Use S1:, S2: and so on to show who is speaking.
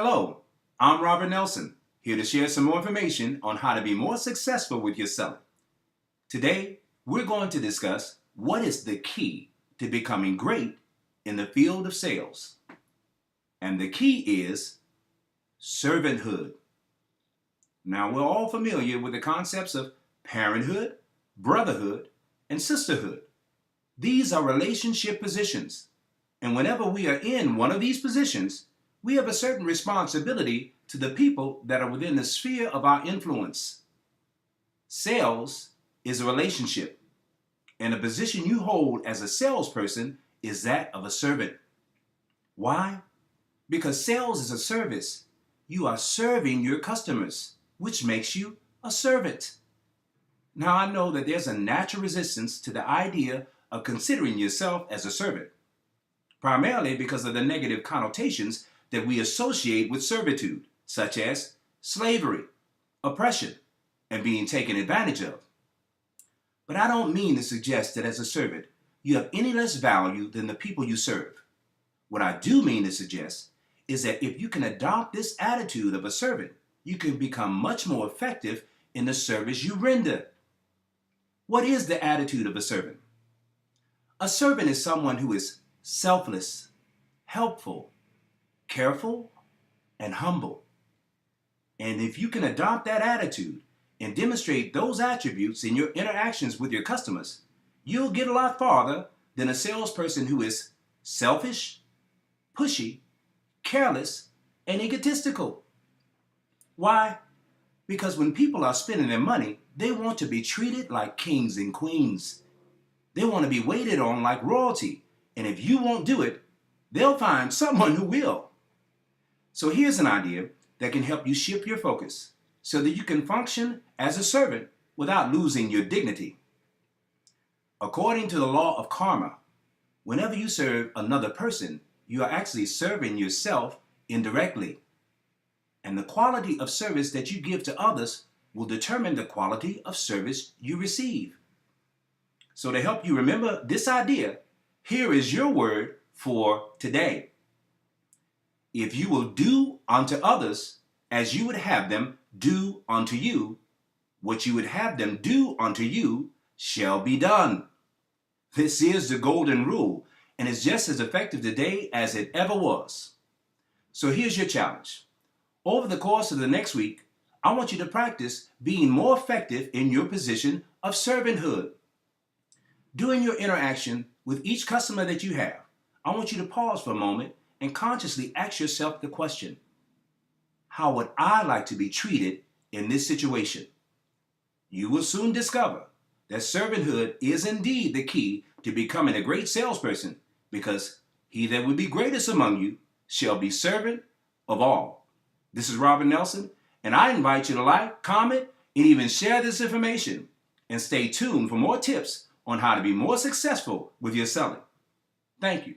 S1: Hello, I'm Robert Nelson, here to share some more information on how to be more successful with your selling. Today, we're going to discuss what is the key to becoming great in the field of sales. And the key is servanthood. Now, we're all familiar with the concepts of parenthood, brotherhood, and sisterhood. These are relationship positions, and whenever we are in one of these positions, we have a certain responsibility to the people that are within the sphere of our influence. Sales is a relationship, and the position you hold as a salesperson is that of a servant. Why? Because sales is a service. You are serving your customers, which makes you a servant. Now, I know that there's a natural resistance to the idea of considering yourself as a servant, primarily because of the negative connotations that we associate with servitude, such as slavery, oppression, and being taken advantage of. But I don't mean to suggest that as a servant, you have any less value than the people you serve. What I do mean to suggest is that if you can adopt this attitude of a servant, you can become much more effective in the service you render. What is the attitude of a servant? A servant is someone who is selfless, helpful, careful, and humble. And if you can adopt that attitude and demonstrate those attributes in your interactions with your customers, you'll get a lot farther than a salesperson who is selfish, pushy, careless, and egotistical. Why? Because when people are spending their money, they want to be treated like kings and queens. They want to be waited on like royalty. And if you won't do it, they'll find someone who will. So here's an idea that can help you shift your focus so that you can function as a servant without losing your dignity. According to the law of karma, whenever you serve another person, you are actually serving yourself indirectly. And the quality of service that you give to others will determine the quality of service you receive. So to help you remember this idea, here is your word for today. If you will do unto others as you would have them do unto you, what you would have them do unto you shall be done. This is the golden rule, and it's just as effective today as it ever was. So here's your challenge. Over the course of the next week, I want you to practice being more effective in your position of servanthood. During your interaction with each customer that you have, I want you to pause for a moment and consciously ask yourself the question, how would I like to be treated in this situation? You will soon discover that servanthood is indeed the key to becoming a great salesperson, because he that would be greatest among you shall be servant of all. This is Robert Nelson, and I invite you to like, comment, and even share this information. And stay tuned for more tips on how to be more successful with your selling. Thank you.